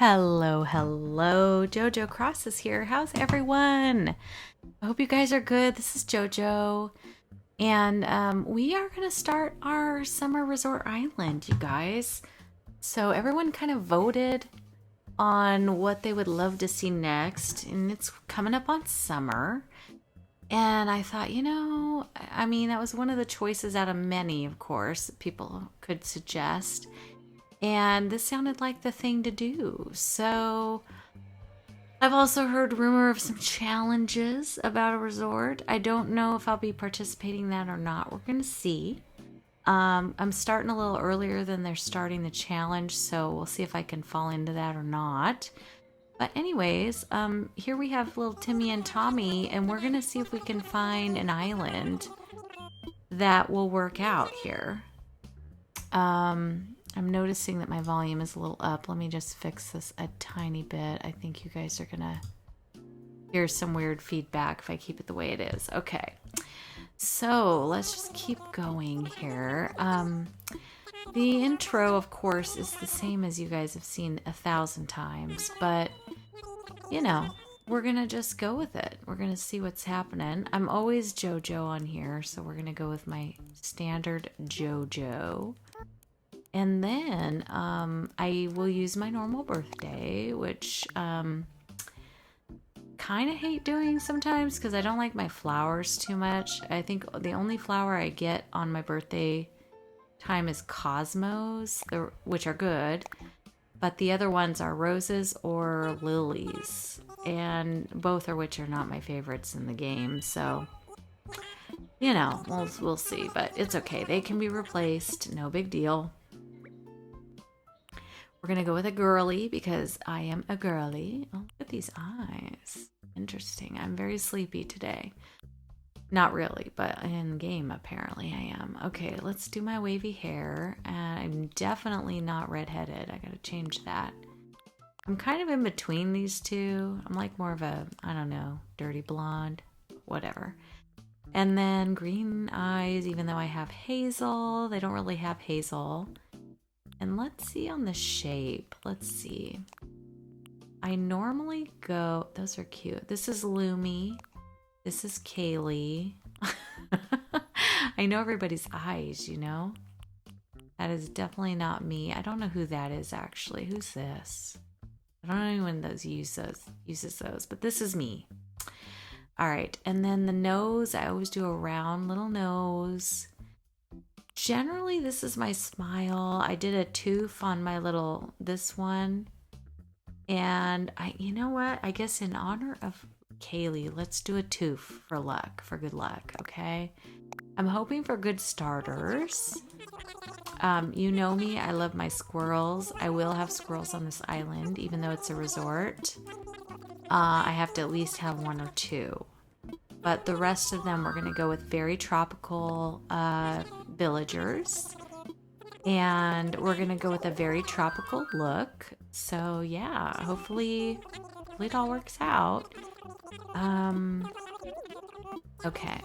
Hello, hello. JoJo Cross is here. How's everyone? I hope you guys are good. This is JoJo. And we are going to start our summer resort island, you guys. So everyone kind of voted on what they would love to see next. And it's coming up on summer. And I thought, that was one of the choices out of many, of course, that people could suggest. And this sounded like the thing to do. So I've also heard rumor of some challenges about a resort. I don't know if I'll be participating in that or not. We're going to see. I'm starting a little earlier than they're starting the challenge, so we'll see if I can fall into that or not. But anyways, here we have little Timmy and Tommy, and we're going to see if we can find an island that will work out here. I'm noticing that my volume is a little up. Let me just fix this a tiny bit. I think you guys are gonna hear some weird feedback if I keep it the way it is. Okay, so let's just keep going here. The intro, of course, is the same as you guys have seen 1,000 times, but we're gonna just go with it. We're gonna see what's happening. I'm always JoJo on here, so we're gonna go with my standard JoJo. And then I will use my normal birthday, which kind of hate doing sometimes because I don't like my flowers too much. I think the only flower I get on my birthday time is cosmos, which are good. But the other ones are roses or lilies. And both of which are not my favorites in the game. So, we'll see. But it's okay. They can be replaced. No big deal. We're going to go with a girly because I am a girly. Oh, look at these eyes. Interesting. I'm very sleepy today. Not really, but in game apparently I am. Okay, let's do my wavy hair. And I'm definitely not redheaded. I got to change that. I'm kind of in between these two. I'm like more of a, I don't know, dirty blonde. Whatever. And then green eyes, even though I have hazel. They don't really have hazel. And let's see on the shape. Let's see. I normally go... Those are cute. This is Lumi. This is Kaylee. I know everybody's eyes, That is definitely not me. I don't know who that is, actually. Who's this? I don't know anyone that uses those. But this is me. All right. And then the nose. I always do a round little nose. Generally, this is my smile. I did a tooth on my this one. And you know what? I guess in honor of Kaylee, let's do a tooth for good luck, okay? I'm hoping for good starters. You know me, I love my squirrels. I will have squirrels on this island, even though it's a resort. I have to at least have one or two. But the rest of them, we're going to go with very tropical villagers. And we're going to go with a very tropical look. So, yeah, hopefully it all works out. Okay.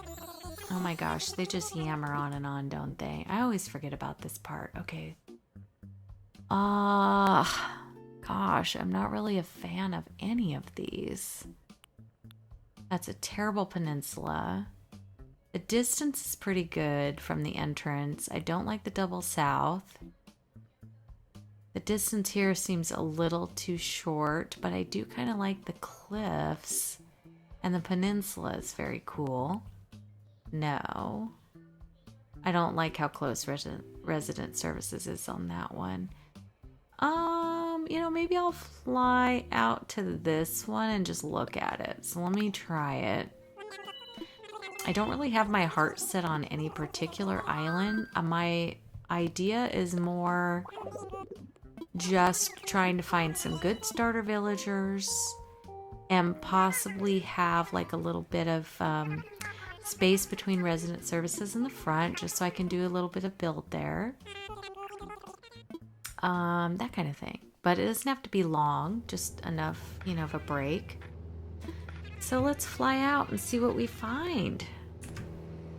Oh my gosh, they just yammer on and on, don't they? I always forget about this part. Okay. Gosh, I'm not really a fan of any of these. That's a terrible peninsula. The distance is pretty good from the entrance. I don't like the double south. The distance here seems a little too short, but I do kind of like the cliffs. And the peninsula is very cool. No. I don't like how close resident services is on that one. Maybe I'll fly out to this one and just look at it. So let me try it. I don't really have my heart set on any particular island. My idea is more just trying to find some good starter villagers and possibly have like a little bit of space between resident services in the front just so I can do a little bit of build there. That kind of thing. But it doesn't have to be long, just enough, of a break. So let's fly out and see what we find.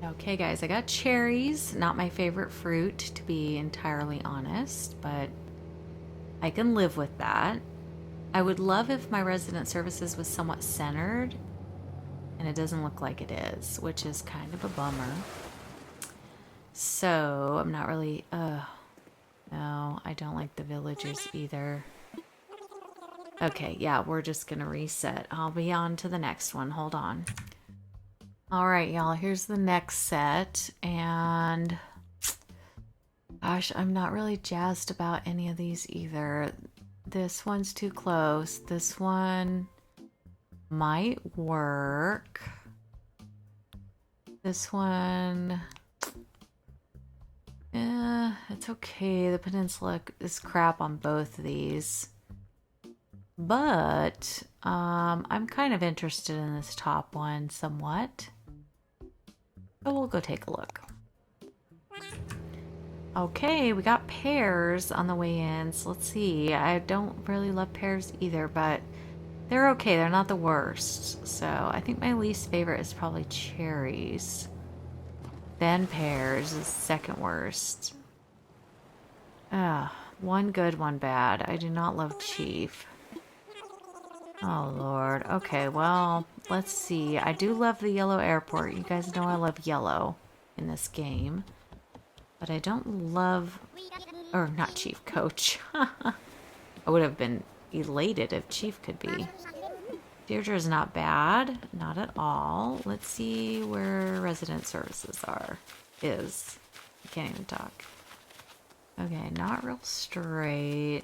Okay, guys, I got cherries. Not my favorite fruit, to be entirely honest, but I can live with that. I would love if my resident services was somewhat centered, and it doesn't look like it is, which is kind of a bummer. So I'm not really, no, I don't like the villagers either. Okay, yeah, we're just gonna reset. I'll be on to the next one. Hold on. All right, y'all, here's the next set, and gosh, I'm not really jazzed about any of these either. This one's too close. This one might work. This one, it's okay. The peninsula is crap on both of these. But I'm kind of interested in this top one somewhat. So we'll go take a look. Okay, we got pears on the way in, so let's see. I don't really love pears either, but they're okay. They're not the worst. So I think my least favorite is probably cherries. Then pears is second worst. One good, one bad. I do not love Chief. Oh, Lord. Okay, well, let's see. I do love the yellow airport. You guys know I love yellow in this game. But I don't love... Or, not Chief, Coach. I would have been elated if Chief could be. Deirdre's not bad. Not at all. Let's see where resident services are. I can't even talk. Okay, not real straight.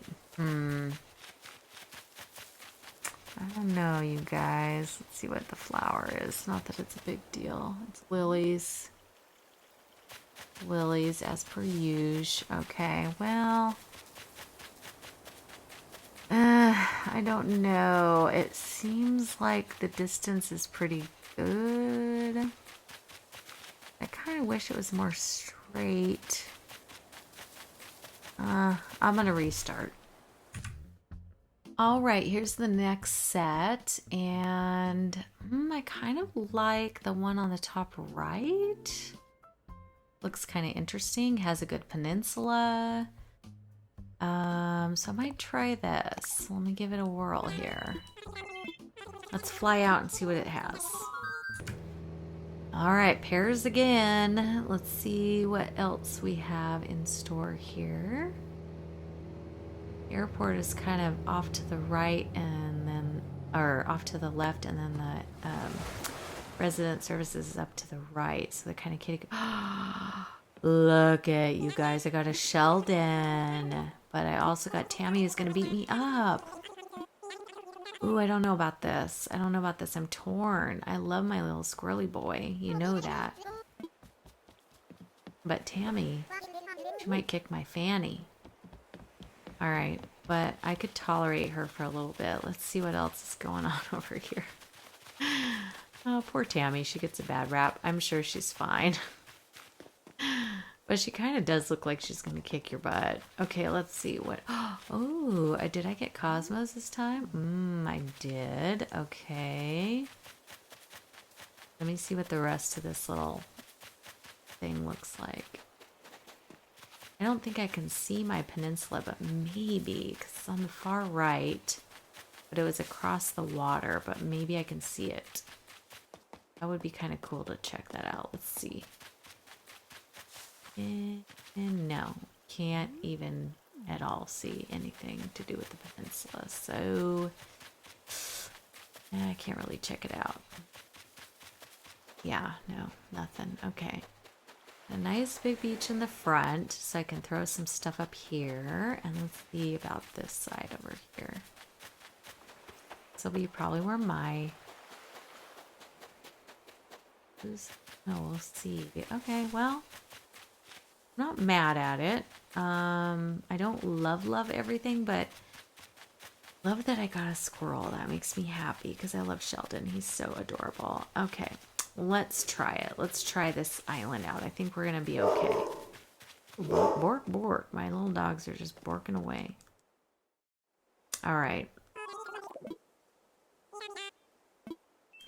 I don't know, you guys. Let's see what the flower is. Not that it's a big deal. It's lilies. Lilies, as per usual. Okay, well... I don't know. It seems like the distance is pretty good. I kind of wish it was more straight. I'm gonna restart. All right, here's the next set, and I kind of like the one on the top right. Looks kind of interesting, has a good peninsula. So I might try this. Let me give it a whirl here. Let's fly out and see what it has. All right, pears again. Let's see what else we have in store here. Airport is kind of off to the right and then, or off to the left, and then the resident services is up to the right. So they're kind of kidding. Look at you guys. I got a Sheldon, but I also got Tammy who's going to beat me up. Ooh, I don't know about this. I don't know about this. I'm torn. I love my little squirrely boy. You know that. But Tammy, she might kick my fanny. Alright, but I could tolerate her for a little bit. Let's see what else is going on over here. Oh, poor Tammy. She gets a bad rap. I'm sure she's fine. But she kind of does look like she's going to kick your butt. Okay, let's see what... Oh, did I get Cosmos this time? I did. Okay. Let me see what the rest of this little thing looks like. I don't think I can see my peninsula, but maybe, because it's on the far right. But it was across the water, but maybe I can see it. That would be kind of cool to check that out. Let's see. And no, can't even at all see anything to do with the peninsula. So, I can't really check it out. Yeah, no, nothing. Okay. A nice big beach in the front, so I can throw some stuff up here. And let's see about this side over here. This will be probably where my... No, we'll see. Okay, well, I'm not mad at it. I don't love everything, but love that I got a squirrel. That makes me happy because I love Sheldon. He's so adorable. Okay. Let's try it. Let's try this island out. I think we're going to be okay. Bork, bork, bork. My little dogs are just borking away. All right.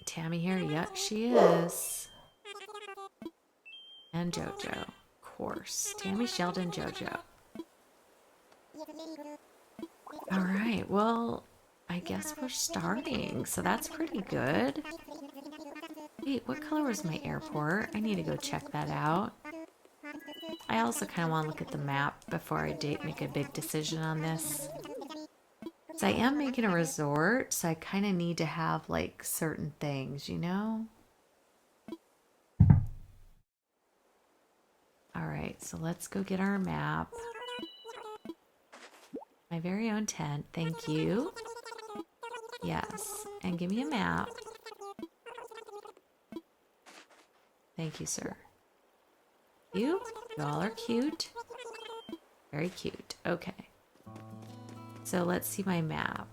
Tammy here? Yep, she is. And Jojo. Of course. Tammy, Sheldon, Jojo. All right. Well, I guess we're starting, so that's pretty good. Wait, what color was my airport? I need to go check that out. I also kind of want to look at the map before I make a big decision on this. So I am making a resort, so I kind of need to have like certain things, you know? All right, so let's go get our map. My very own tent, thank you. Yes, and give me a map. Thank you, sir. You all are cute. Very cute. Okay. So let's see my map.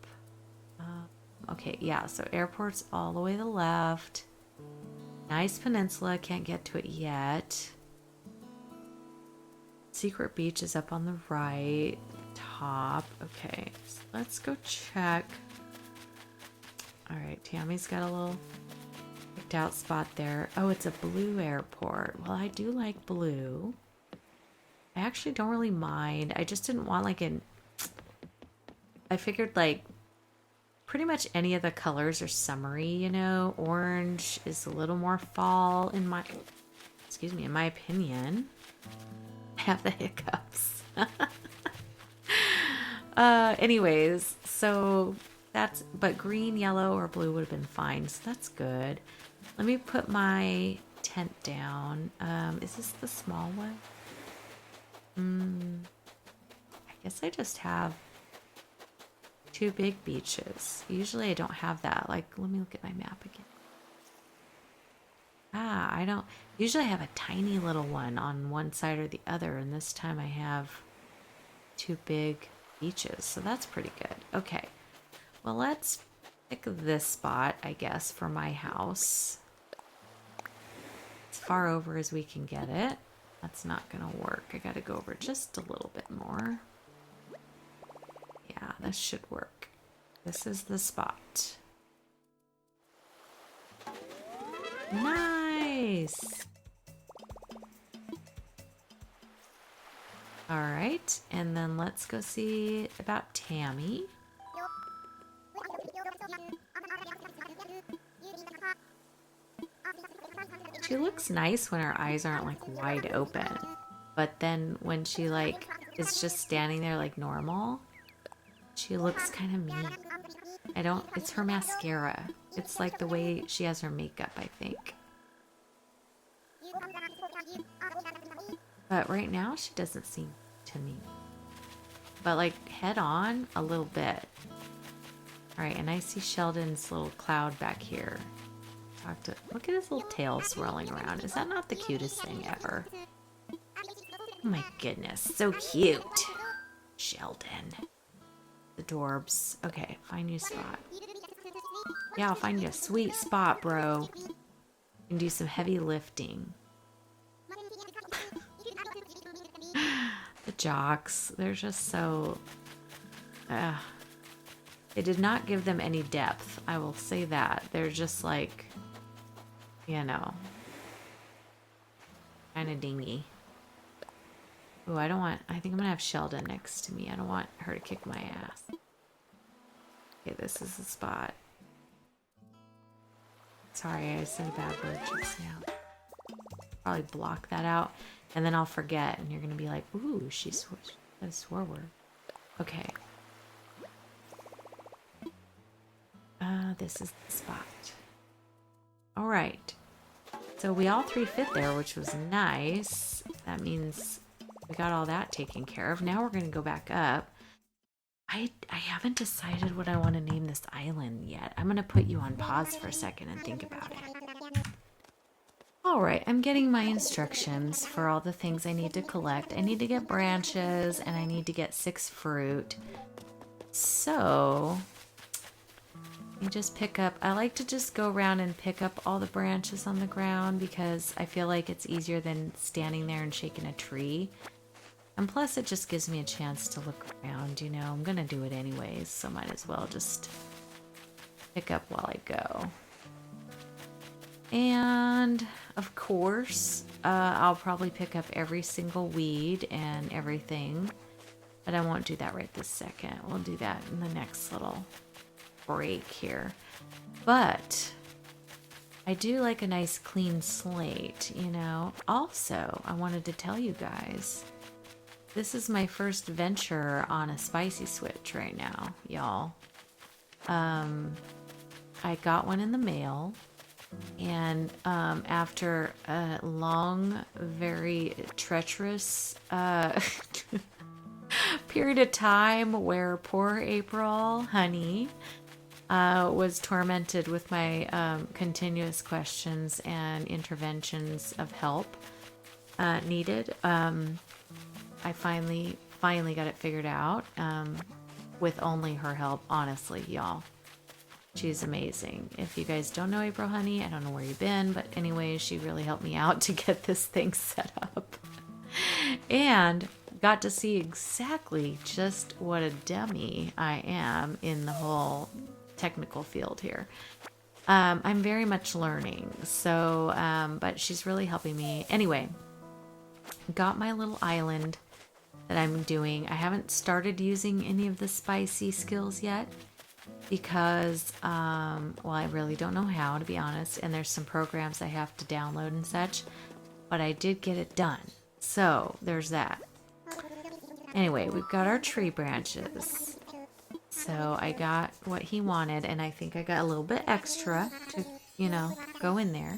Okay, yeah, so airport's all the way to the left. Nice peninsula, can't get to it yet. Secret beach is up on the right. Top. Okay, so let's go check. All right, Tammy's got a little picked out spot there. Oh, it's a blue airport. Well, I do like blue. I actually don't really mind. I just didn't want like an... I figured like pretty much any of the colors are summery, you know. Orange is a little more fall in my... Excuse me, in my opinion. I have the hiccups. Anyways, so that's... But green, yellow, or blue would have been fine, so that's good. Let me put my tent down. Is this the small one? I guess I just have 2 big beaches. Usually I don't have that. Like, let me look at my map again. I don't... Usually I have a tiny little one on one side or the other, and this time I have 2 big beaches, so that's pretty good. Okay, well, let's pick this spot, I guess, for my house. As far over as we can get it. That's not gonna work. I gotta go over just a little bit more. Yeah, this should work. This is the spot. Nice! Alright, and then let's go see about Tammy. She looks nice when her eyes aren't like wide open. But then when she like is just standing there like normal, she looks kind of mean. It's her mascara. It's like the way she has her makeup, I think. But right now she doesn't seem to me. But like head on a little bit. Alright, and I see Sheldon's little cloud back here. Look at his little tail swirling around. Is that not the cutest thing ever? Oh my goodness, so cute. Sheldon. The Dorbs. Okay, find you a spot. Yeah, I'll find you a sweet spot, bro. You can do some heavy lifting. The jocks, they're just so... It did not give them any depth, I will say that. They're just like... You know, kind of dingy. Oh, I don't want... I think I'm gonna have Sheldon next to me. I don't want her to kick my ass. Okay, this is the spot. Sorry, I said a bad word just now. Probably block that out, and then I'll forget, and you're gonna be like, ooh, she said a swear word. Okay. This is the spot. All right, so we all 3 fit there, which was nice. That means we got all that taken care of. Now we're going to go back up. I haven't decided what I want to name this island yet. I'm going to put you on pause for a second and think about it. All right, I'm getting my instructions for all the things I need to collect. I need to get branches, and I need to get 6 fruit. So... you just pick up... I like to just go around and pick up all the branches on the ground because I feel like it's easier than standing there and shaking a tree. And plus it just gives me a chance to look around, you know. I'm gonna do it anyways, so might as well just pick up while I go. And of course, I'll probably pick up every single weed and everything. But I won't do that right this second. We'll do that in the next little break here. But I do like a nice clean slate, you know. Also, I wanted to tell you guys, this is my first venture on a spicy switch right now, y'all. I got one in the mail, and after a long, very treacherous period of time where poor April, honey, was tormented with my continuous questions and interventions of help needed, I finally got it figured out with only her help, honestly, y'all. She's amazing. If you guys don't know April Honey, I don't know where you've been, but anyway, she really helped me out to get this thing set up. And got to see exactly just what a dummy I am in the whole technical field here. I'm very much learning, so, but she's really helping me. Anyway, got my little island that I'm doing. I haven't started using any of the spicy skills yet because, well, I really don't know how, to be honest, and there's some programs I have to download and such, but I did get it done. So there's that. Anyway, we've got our tree branches. So I got what he wanted, and I think I got a little bit extra to, you know, go in there.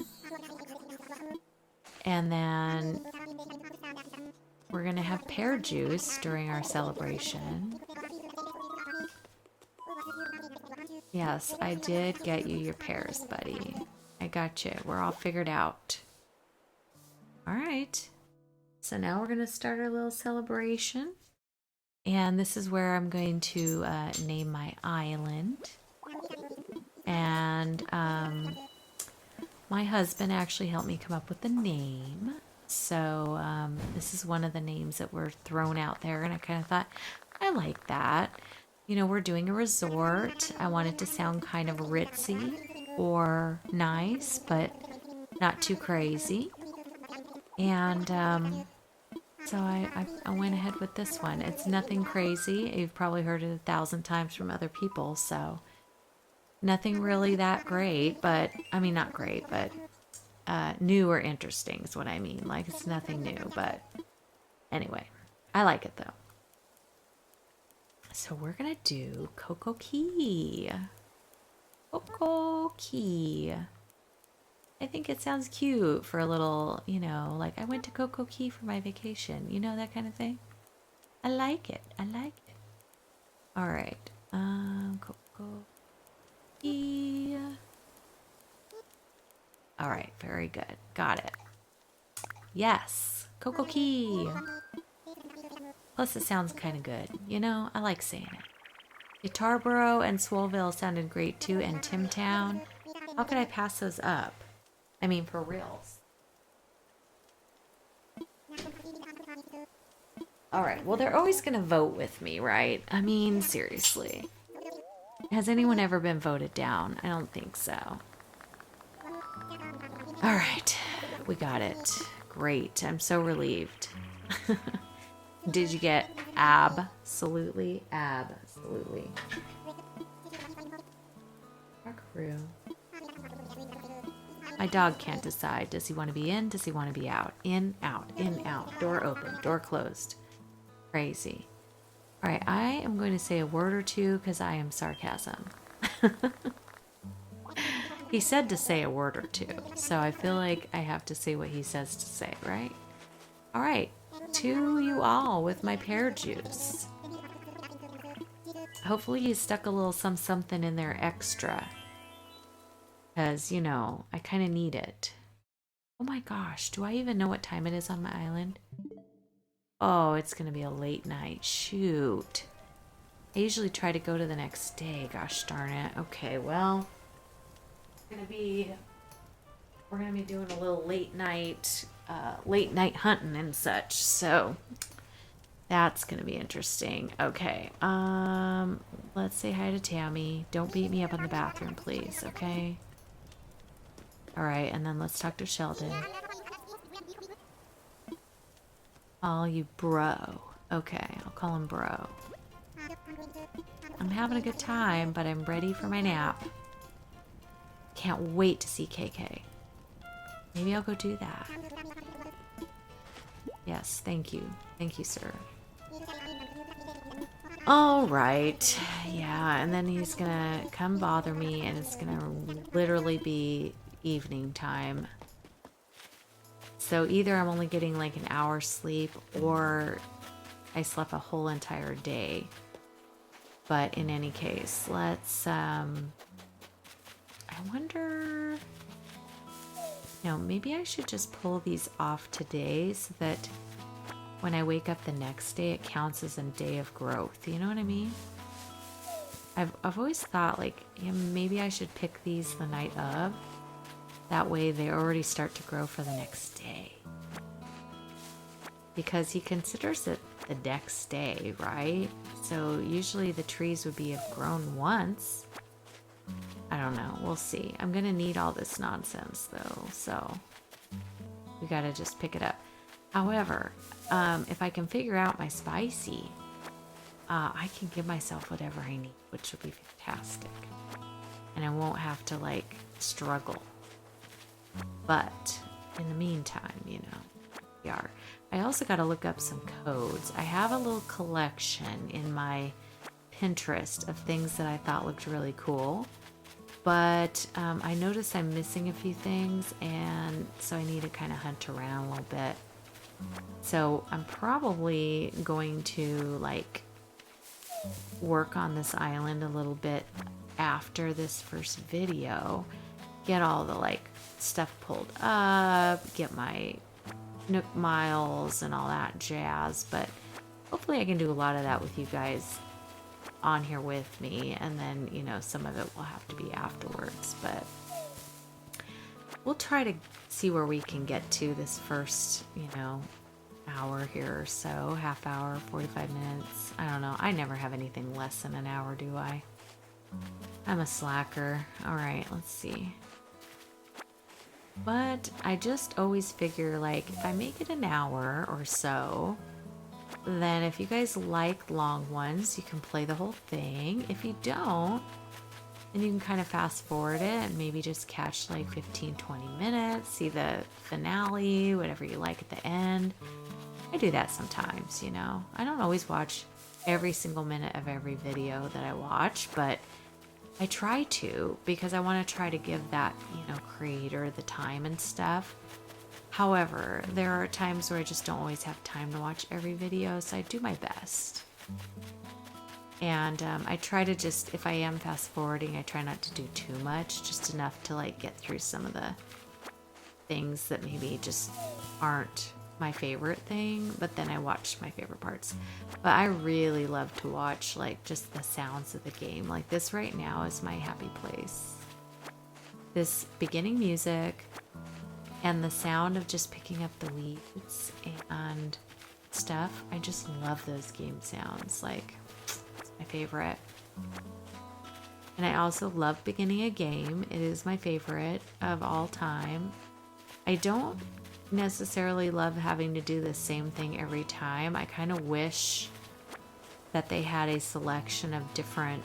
And then we're going to have pear juice during our celebration. Yes, I did get you your pears, buddy. I got you. We're all figured out. All right. So now we're going to start our little celebration. And this is where I'm going to name my island. And my husband actually helped me come up with the name. So this is one of the names that were thrown out there. And I kind of thought, I like that. You know, we're doing a resort. I want it to sound kind of ritzy or nice, but not too crazy. And so I went ahead with this one. It's nothing crazy. You've probably heard it 1,000 times from other people, so nothing really that great, but, I mean, not great, but new or interesting is what I mean. Like, it's nothing new, but anyway, I like it, though. So we're going to do Cocoa Key. Cocoa Key. I think it sounds cute for a little, you know, like I went to Cocoa Key for my vacation. You know, that kind of thing. I like it. I like it. All right. Cocoa Key. All right. Very good. Got it. Yes. Cocoa Key. Plus, it sounds kind of good. You know, I like saying it. Guitarboro and Swoleville sounded great too, and Timtown. How could I pass those up? I mean, for reals. Alright, well, they're always going to vote with me, right? I mean, seriously. Has anyone ever been voted down? I don't think so. Alright, we got it. Great, I'm so relieved. Did you get absolutely? Absolutely. Buckaroo. My dog can't decide. Does he want to be in? Does he want to be out? In, out, door open, door closed. Crazy. All right, I am going to say a word or two because I am sarcasm. He said to say a word or two, so I feel like I have to say what he says to say, right? All right, to you all with my pear juice. Hopefully you stuck a little something in there extra. Because, you know, I kind of need it. Oh my gosh, do I even know what time it is on my island? Oh, it's going to be a late night. Shoot. I usually try to go to the next day. Gosh darn it. Okay, well, we're going to be doing a little late night hunting and such. So that's going to be interesting. Okay. Let's say hi to Tammy. Don't beat me up in the bathroom, please. Okay. All right, and then let's talk to Sheldon. Oh, you bro. Okay, I'll call him bro. I'm having a good time, but I'm ready for my nap. Can't wait to see KK. Maybe I'll go do that. Yes, thank you. Thank you, sir. All right. Yeah, and then he's gonna come bother me, and it's gonna literally be evening time. So either I'm only getting like an hour sleep, or I slept a whole entire day. But in any case, let's, I wonder, maybe I should just pull these off today so that when I wake up the next day, it counts as a day of growth. You know what I mean? I've always thought, like, maybe I should pick these the night of. That way they already start to grow for the next day. Because he considers it the next day, right? So usually the trees would be have grown once. I don't know. We'll see. I'm going to need all this nonsense, though. So we got to just pick it up. However, if I can figure out my spicy, I can give myself whatever I need, which would be fantastic. And I won't have to, like, struggle. But in the meantime, we are. I also got to look up some codes. I have a little collection in my Pinterest of things that I thought looked really cool. But I noticed I'm missing a few things, and so I need to kind of hunt around a little bit. So I'm probably going to, like, work on this island a little bit after this first video. Get all the, like, stuff pulled up, get my Nook Miles and all that jazz. But hopefully I can do a lot of that with you guys on here with me, and then some of it will have to be afterwards, but we'll try to see where we can get to this first hour here or so, half hour, 45 minutes. I don't know. I never have anything less than an hour, do I? I'm a slacker. All right, let's see. But I just always figure, like, if I make it an hour or so, then if you guys like long ones, you can play the whole thing. If you don't, then you can kind of fast forward it and maybe just catch like 15-20 minutes, see the finale, whatever you like at the end. I do that sometimes. I don't always watch every single minute of every video that I watch, but I try to, because I want to try to give that creator the time and stuff. However, there are times where I just don't always have time to watch every video, so I do my best. And I try to just, if I am fast forwarding, I try not to do too much, just enough to, like, get through some of the things that maybe just aren't my favorite thing, but then I watch my favorite parts. But I really love to watch, like, just the sounds of the game. Like, this right now is my happy place. This beginning music and the sound of just picking up the weeds and stuff. I just love those game sounds. Like, it's my favorite. And I also love beginning a game. It is my favorite of all time. I don't necessarily love having to do the same thing every time. I kind of wish that they had a selection of different,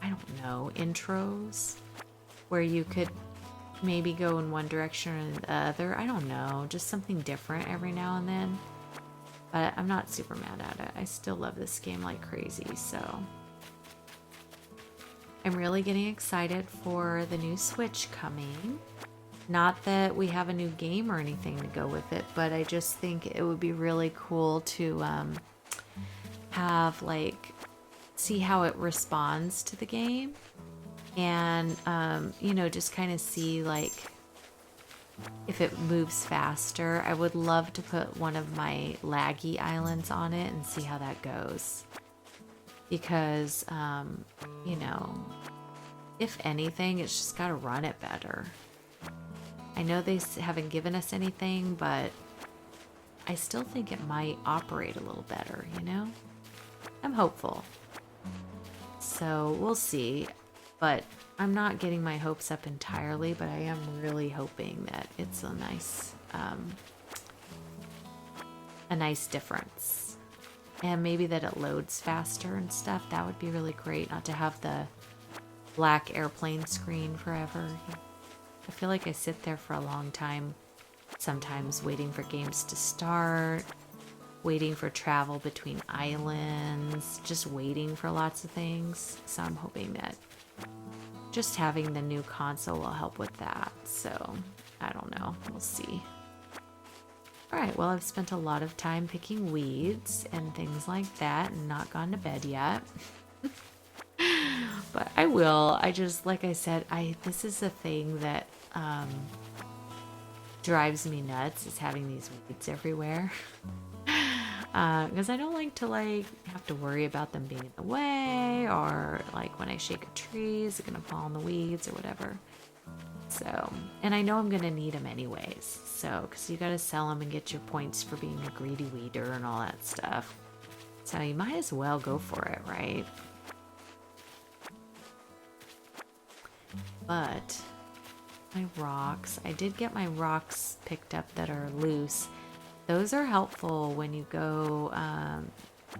I don't know, intros where you could maybe go in one direction or the other. I don't know, just something different every now and then. But I'm not super mad at it. I still love this game like crazy, so I'm really getting excited for the new Switch coming. Not that we have a new game or anything to go with it, but I just think it would be really cool to have, like, see how it responds to the game. And, just kind of see, like, if it moves faster. I would love to put one of my laggy islands on it and see how that goes. Because, if anything, it's just got to run it better. I know they haven't given us anything, but I still think it might operate a little better, I'm hopeful. So we'll see. But I'm not getting my hopes up entirely, but I am really hoping that it's a nice difference. And maybe that it loads faster and stuff. That would be really great, not to have the black airplane screen forever. I feel like I sit there for a long time, sometimes waiting for games to start, waiting for travel between islands, just waiting for lots of things. So I'm hoping that just having the new console will help with that. So I don't know. We'll see. All right, well, I've spent a lot of time picking weeds and things like that and not gone to bed yet. But I will. I just, like I said, this is a thing that drives me nuts, is having these weeds everywhere. Because I don't like to have to worry about them being in the way, or like when I shake a tree, is it gonna fall in the weeds or whatever. So, and I know I'm gonna need them anyways. So, because you gotta sell them and get your points for being a greedy weeder and all that stuff. So you might as well go for it, right? But my rocks, I did get my rocks picked up that are loose. Those are helpful when you go,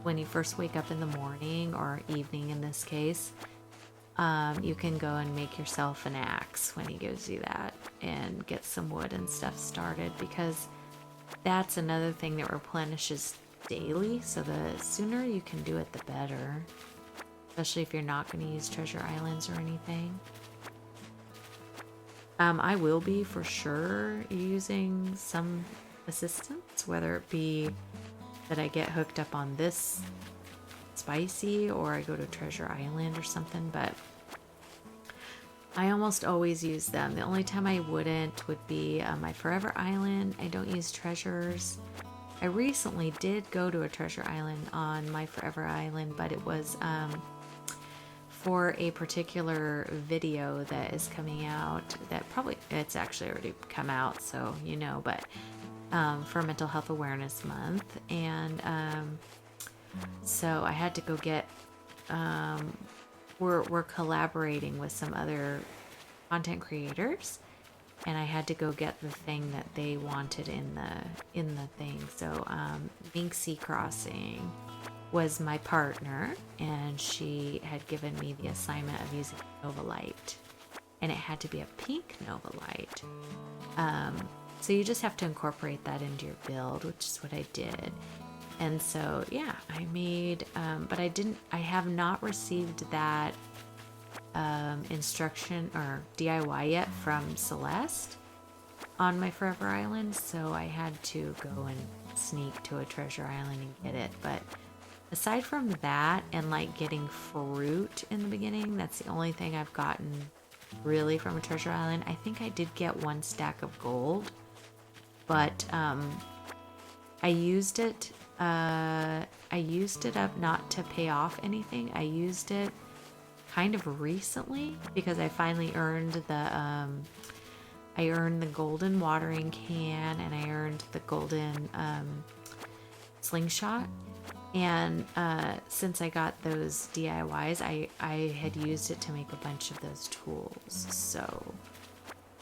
when you first wake up in the morning or evening in this case. You can go and make yourself an axe when he gives you that and get some wood and stuff started, because that's another thing that replenishes daily. So the sooner you can do it, the better, especially if you're not going to use treasure islands or anything. I will be for sure using some assistance, whether it be that I get hooked up on this spicy or I go to Treasure Island or something, but I almost always use them. The only time I wouldn't would be my Forever Island. I don't use treasures. I recently did go to a treasure island on my Forever Island, but it was for a particular video that is coming out, that probably, it's actually already come out, so you know, but for Mental Health Awareness Month. And so I had to go get, we're collaborating with some other content creators, and I had to go get the thing that they wanted in the thing. So Minxie Crossing was my partner, and she had given me the assignment of using Nova Light, and it had to be a pink Nova Light. So you just have to incorporate that into your build, which is what I did. And so yeah, I made, but I have not received that instruction or DIY yet from Celeste on my Forever Island, so I had to go and sneak to a treasure island and get it. But aside from that, and like getting fruit in the beginning, that's the only thing I've gotten really from a treasure island. I think I did get 1 stack of gold, but I used it up not to pay off anything. I used it kind of recently because I finally earned the golden watering can, and I earned the golden slingshot. And since I got those DIYs, I had used it to make a bunch of those tools. So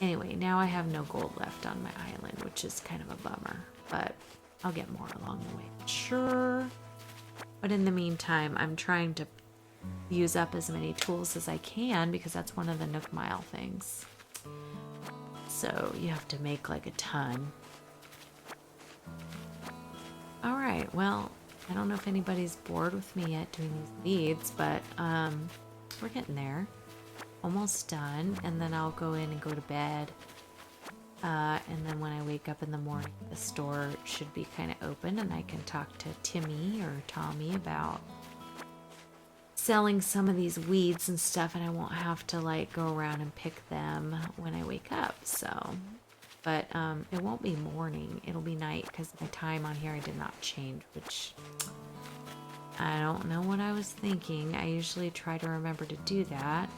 anyway, now I have no gold left on my island, which is kind of a bummer, but I'll get more along the way, sure. But in the meantime, I'm trying to use up as many tools as I can, because that's one of the Nook Mile things. So you have to make like a ton. All right, well, I don't know if anybody's bored with me yet doing these leads, but we're getting there. Almost done, and then I'll go in and go to bed. And then when I wake up in the morning, the store should be kind of open, and I can talk to Timmy or Tommy about selling some of these weeds and stuff, and I won't have to like go around and pick them when I wake up. So, but it won't be morning, it'll be night, because my time on here I did not change, which I don't know what I was thinking. I usually try to remember to do that.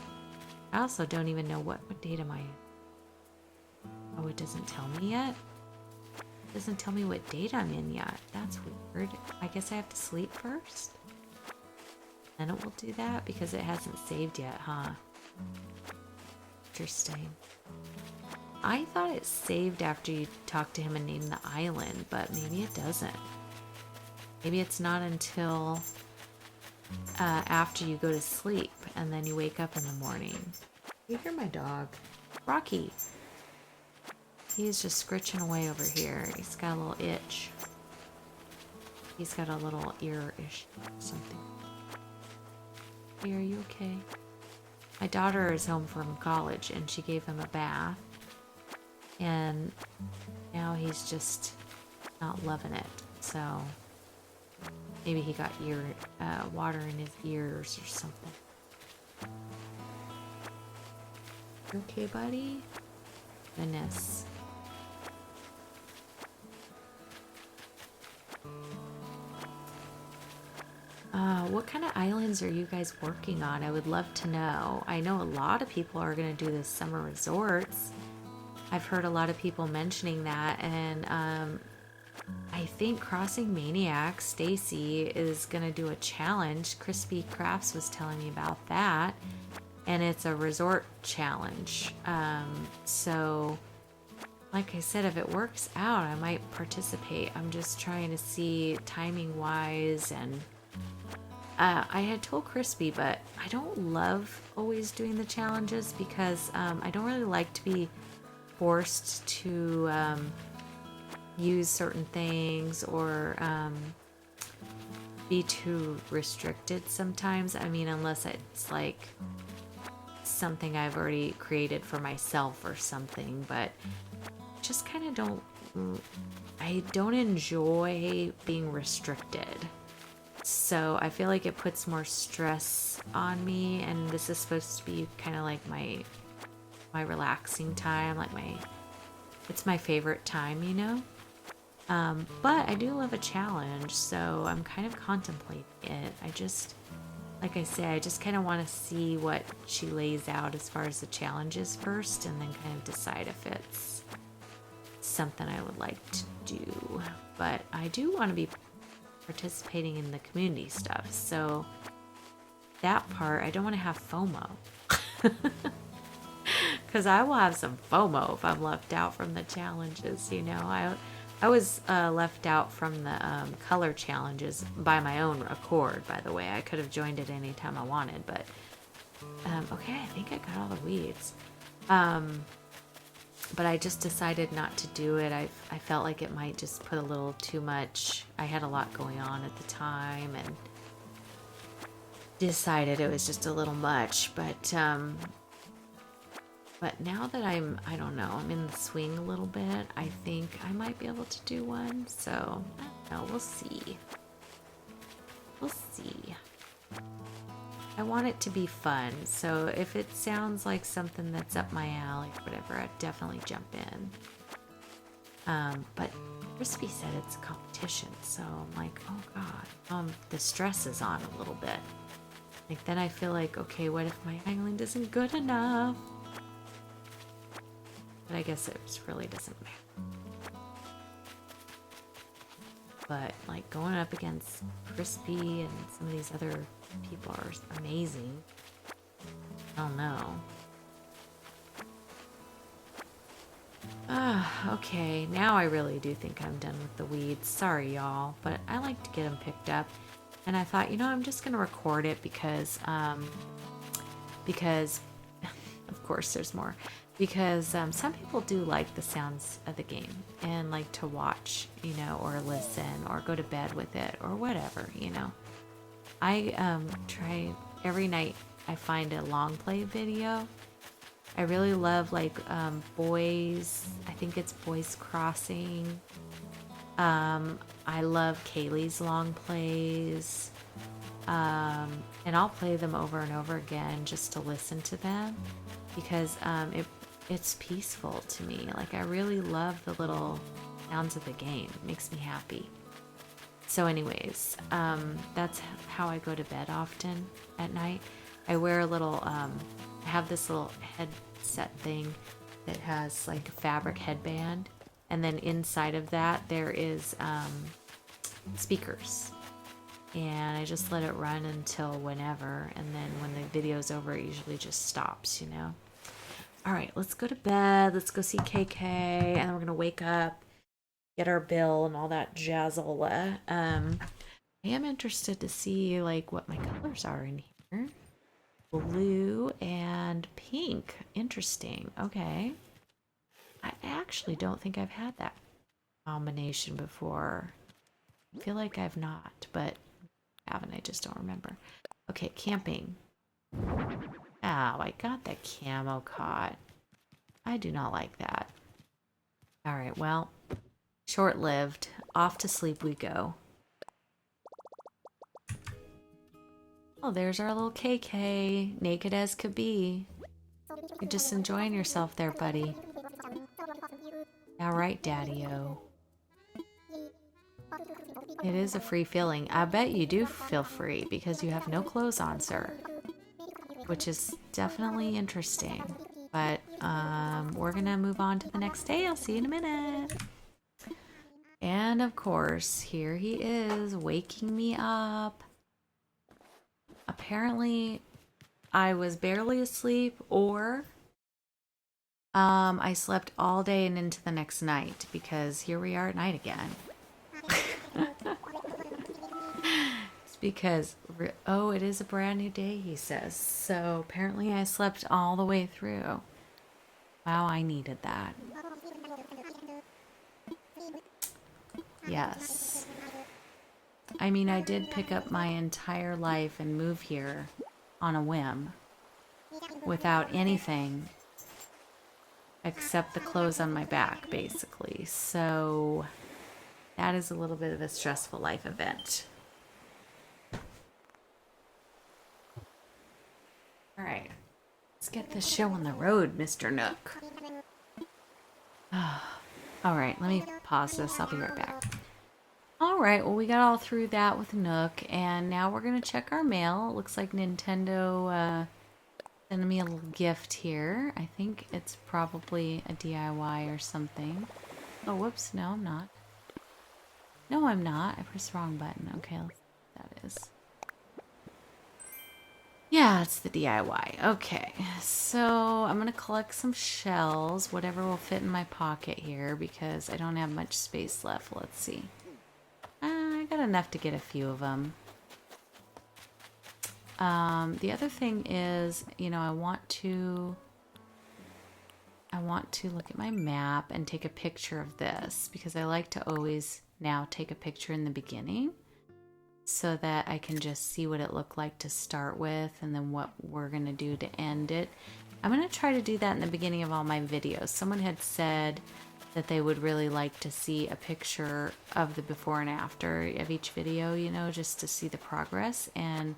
I also don't even know what date am I. Oh, it doesn't tell me yet. It doesn't tell me what date I'm in yet. That's weird. I guess I have to sleep first. Then it will do that because it hasn't saved yet, huh? Interesting. I thought it saved after you talked to him and named the island, but maybe it doesn't. Maybe it's not until after you go to sleep and then you wake up in the morning. You hear my dog, Rocky. He's just scritching away over here. He's got a little itch. He's got a little ear issue or something. Hey, are you okay? My daughter is home from college and she gave him a bath. And now he's just not loving it. So maybe he got water in his ears or something. You okay, buddy? Goodness. What kind of islands are you guys working on? I would love to know. I know a lot of people are going to do this summer resorts. I've heard a lot of people mentioning that, and I think Crossing Maniac, Stacy, is going to do a challenge. Crispy Crafts was telling me about that, and it's a resort challenge. So, like I said, if it works out, I might participate. I'm just trying to see timing-wise, and I had told Crispy, but I don't love always doing the challenges because I don't really like to be forced to use certain things or be too restricted sometimes. I mean, unless it's like something I've already created for myself or something, but just kind of I don't enjoy being restricted. So I feel like it puts more stress on me, and this is supposed to be kind of like my relaxing time, like it's my favorite time, you know? But I do love a challenge, so I'm kind of contemplating it. Like I say, I just kind of want to see what she lays out as far as the challenges first, and then kind of decide if it's something I would like to do. But I do want to be participating in the community stuff, so that part, I don't want to have FOMO. Because I will have some FOMO if I'm left out from the challenges, you know. I was left out from the color challenges by my own accord, by the way. I could have joined it anytime I wanted, but okay, I think I got all the weeds. But I just decided not to do it. I felt like it might just put a little too much. I had a lot going on at the time and decided it was just a little much. But now that I don't know, I'm in the swing a little bit, I think I might be able to do one. So, I don't know, we'll see. We'll see. I want it to be fun, so if it sounds like something that's up my alley or whatever, I'd definitely jump in. But Crispy said it's a competition, so I'm like, oh god, the stress is on a little bit. Like then I feel like, okay, what if my island isn't good enough? But I guess it just really doesn't matter. But like going up against Crispy and some of these other people are amazing. I don't know. Okay, now I really do think I'm done with the weeds. Sorry, y'all, but I like to get them picked up. And I thought, you know, I'm just gonna record it because of course there's more. Because some people do like the sounds of the game and like to watch, you know, or listen or go to bed with it or whatever, you know. I try every night I find a long play video. I really love like Boys, I think it's Boys Crossing. I love Kaylee's long plays. And I'll play them over and over again just to listen to them because it's peaceful to me. Like I really love the little sounds of the game. It makes me happy. So anyways, that's how I go to bed often at night. I wear a little, I have this little headset thing that has like a fabric headband. And then inside of that, there is speakers. And I just let it run until whenever. And then when the video's over, it usually just stops, you know. All right, let's go to bed. Let's go see KK. And then we're going to wake up, get our bill and all that jazzola. I am interested to see like what my colors are in here. Blue and pink. Interesting. Okay. I actually don't think I've had that combination before. I feel like I've not, but haven't. I just don't remember. Okay, camping. Oh, I got the camo caught. I do not like that. All right, well, short-lived. Off to sleep we go. Oh, there's our little KK, naked as could be. You're just enjoying yourself there, buddy. All right, Daddy-o. It is a free feeling. I bet you do feel free because you have no clothes on, sir. Which is definitely interesting. But we're gonna move on to the next day. I'll see you in a minute. And of course, here he is, waking me up. Apparently, I was barely asleep, or I slept all day and into the next night, because here we are at night again. It's because, oh, it is a brand new day, he says. So apparently I slept all the way through. Wow, I needed that. Yes. I mean, I did pick up my entire life and move here on a whim without anything except the clothes on my back, basically. So that is a little bit of a stressful life event. All right, let's get this show on the road, Mr. Nook. All right, let me pause this. I'll be right back. All right, well, we got all through that with Nook, and now we're going to check our mail. It looks like Nintendo sent me a little gift here. I think it's probably a DIY or something. Oh, whoops. No, I'm not. No, I'm not. I pressed the wrong button. Okay, let's see what that is. Yeah, it's the DIY. Okay, so I'm going to collect some shells, whatever will fit in my pocket here, because I don't have much space left. Let's see. I got enough to get a few of them. The other thing is, you know, I want to look at my map and take a picture of this, because I like to always now take a picture in the beginning so that I can just see what it looked like to start with and then what we're going to do to end it. I'm going to try to do that in the beginning of all my videos. Someone had said that they would really like to see a picture of the before and after of each video, you know, just to see the progress. And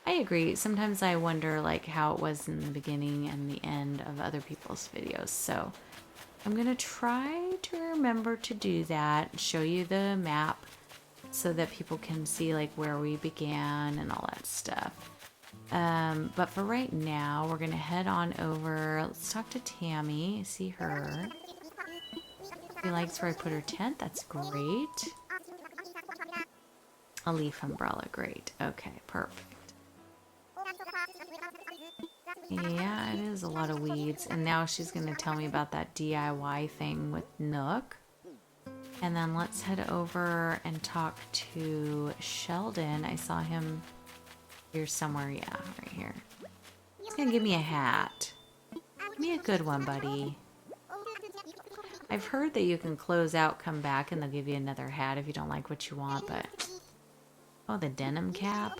I agree. Sometimes I wonder like how it was in the beginning and the end of other people's videos. So I'm going to try to remember to do that, show you the map so that people can see like where we began and all that stuff. But for right now, we're going to head on over. Let's talk to Tammy, see her. She likes where I put her tent. That's great. A leaf umbrella. Great. Okay, perfect. Yeah, it is a lot of weeds. And now she's going to tell me about that DIY thing with Nook. And then let's head over and talk to Sheldon. I saw him here somewhere. Yeah, right here. He's going to give me a hat. Give me a good one, buddy. I've heard that you can close out, come back, and they'll give you another hat if you don't like what you want, but... Oh, the denim cap?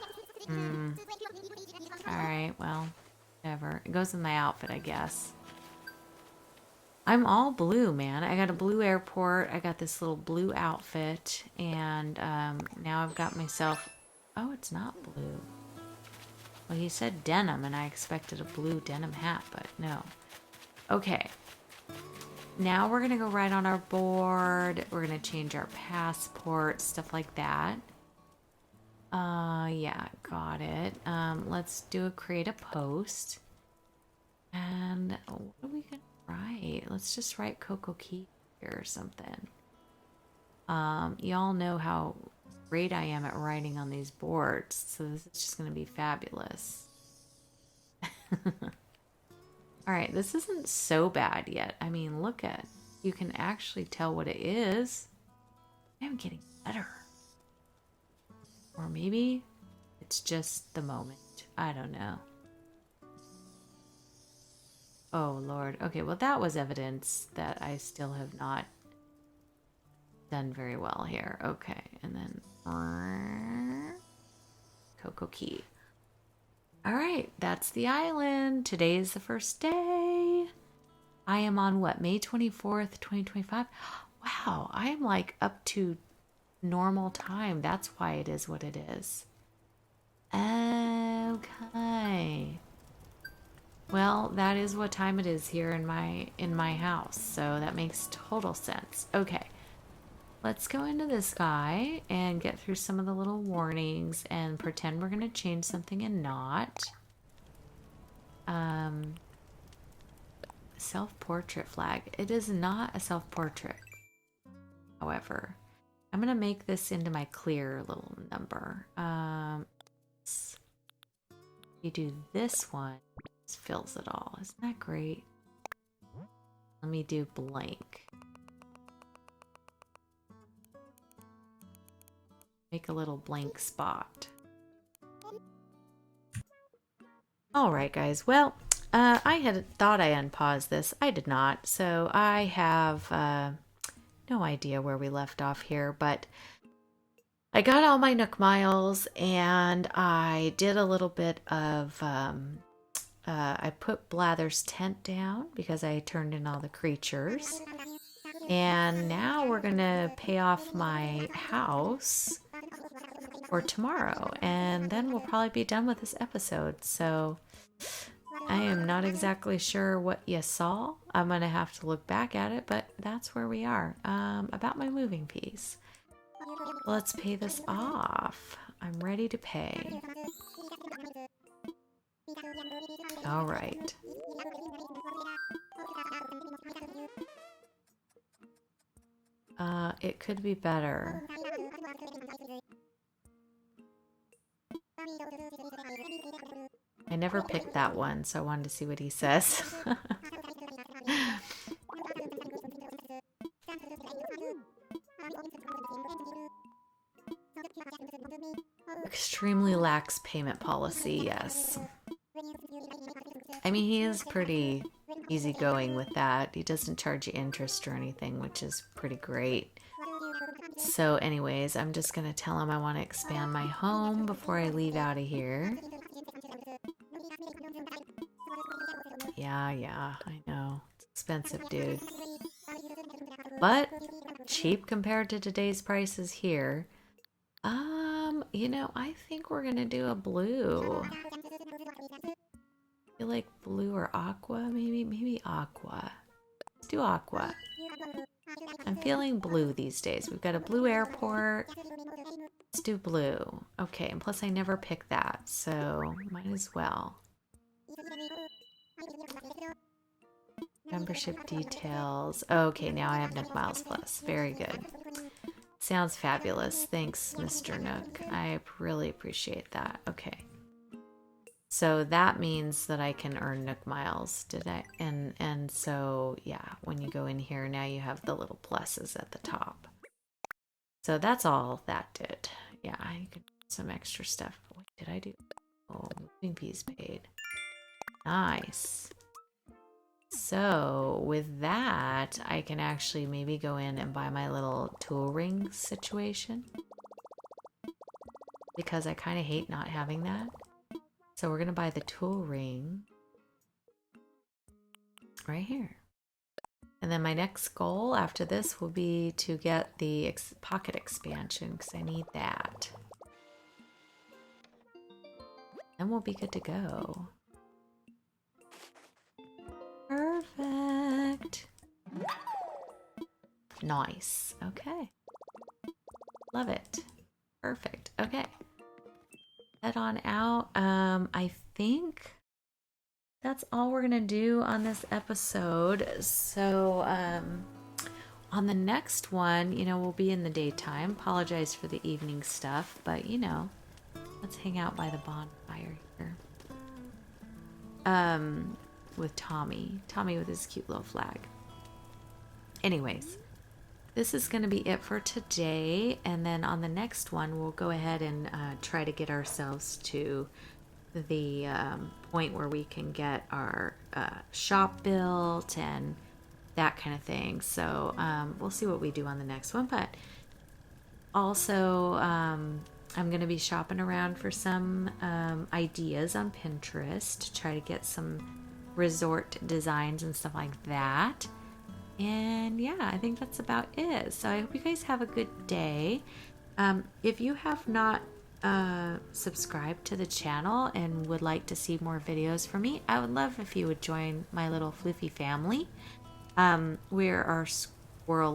Alright, well, whatever. It goes in my outfit, I guess. I'm all blue, man. I got a blue airport. I got this little blue outfit, and now I've got myself... Oh, it's not blue. Well, he said denim, and I expected a blue denim hat, but no. Okay. Now we're going to go right on our board. We're going to change our passport, stuff like that. Yeah, got it. Let's do create a post. And what are we going to write? Let's just write Coco Key here or something. Y'all know how great I am at writing on these boards, so this is just going to be fabulous. All right, this isn't so bad yet. I mean, look at, you can actually tell what it is. I'm getting better. Or maybe it's just the moment. I don't know. Oh, Lord. Okay, well, that was evidence that I still have not done very well here. Okay, and then Cocoa Key. All right, that's the island. Today is the first day. I am on what, May 24th, 2025? Wow, I am like up to normal time. That's why it is what it is. Okay. Well, that is what time it is here in my house. So that makes total sense. Okay. Let's go into this guy and get through some of the little warnings and pretend we're going to change something and not. Self-portrait flag. It is not a self-portrait. However, I'm going to make this into my clear little number. You do this one, this fills it all. Isn't that great? Let me do blank. Make a little blank spot. All right, guys. Well, I had thought I unpaused this. I did not. So I have no idea where we left off here, but I got all my Nook Miles and I did a little bit of, I put Blather's tent down because I turned in all the creatures. And now we're going to pay off my house for tomorrow. And then we'll probably be done with this episode. So I am not exactly sure what you saw. I'm going to have to look back at it, but that's where we are. About my moving piece. Let's pay this off. I'm ready to pay. All right. It could be better. I never picked that one, so I wanted to see what he says. Extremely lax payment policy, yes. I mean, he is pretty easygoing with that. He doesn't charge you interest or anything, which is pretty great. So anyways, I'm just going to tell him I want to expand my home before I leave out of here. Yeah, I know. It's expensive, dude. But cheap compared to today's prices here. You know, I think we're going to do a blue. I feel like blue or aqua, maybe aqua. Let's do aqua. I'm feeling blue these days. We've got a blue airport. Let's do blue. Okay, and plus I never pick that, so might as well. Membership details. Okay, now I have Nook Miles Plus. Very good. Sounds fabulous. Thanks, Mr. Nook. I really appreciate that. Okay. So that means that I can earn Nook Miles. Did I? And so, yeah, when you go in here, now you have the little pluses at the top. So that's all that did. Yeah, I could do some extra stuff. What did I do? Oh, moving fees paid. Nice. So with that, I can actually maybe go in and buy my little tool ring situation. Because I kind of hate not having that. So we're going to buy the tool ring right here. And then my next goal after this will be to get the pocket expansion because I need that. Then we'll be good to go. Perfect. Nice. Okay. Love it. Perfect. Okay. Head on out. I think that's all we're gonna do on this episode. So on the next one, you know, we'll be in the daytime. Apologize for the evening stuff, but you know, let's hang out by the bonfire here. With Tommy with his cute little flag. Anyways, this is going to be it for today. And then on the next one, we'll go ahead and try to get ourselves to the point where we can get our shop built and that kind of thing. So we'll see what we do on the next one. But also, I'm going to be shopping around for some ideas on Pinterest to try to get some resort designs and stuff like that. And yeah, I think that's about it. So I hope you guys have a good day. If you have not subscribed to the channel and would like to see more videos from me, I would love if you would join my little floofy family. We are squirrel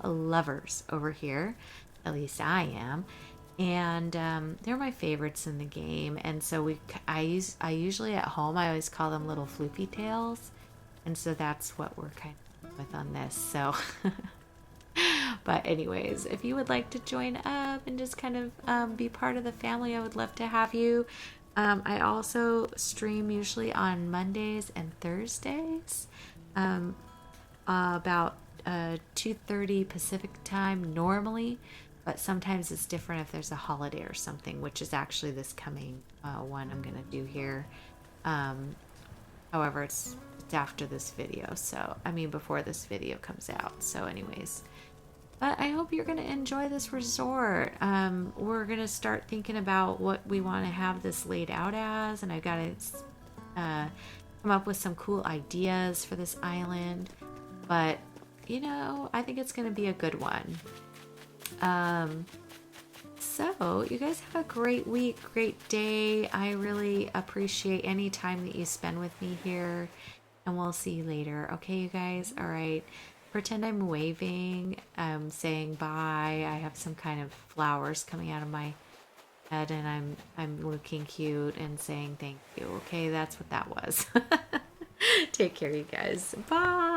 lovers over here. At least I am. And they're my favorites in the game. And so I usually at home I always call them little floopy tails. And so that's what we're kind of with on this. So, but anyways, if you would like to join up and just kind of be part of the family, I would love to have you. I also stream usually on Mondays and Thursdays, about 2:30 Pacific time normally, but sometimes it's different if there's a holiday or something, which is actually this coming one I'm gonna do here. However, it's after this video, so I mean before this video comes out. So anyways, but I hope you're going to enjoy this resort. We're going to start thinking about what we want to have this laid out as, and I've got to come up with some cool ideas for this island. But you know, I think it's going to be a good one. So you guys have a great week, great day. I really appreciate any time that you spend with me here, and we'll see you later. Okay, you guys? All right. Pretend I'm waving, saying bye. I have some kind of flowers coming out of my head, and I'm looking cute and saying thank you. Okay, that's what that was. Take care, you guys. Bye.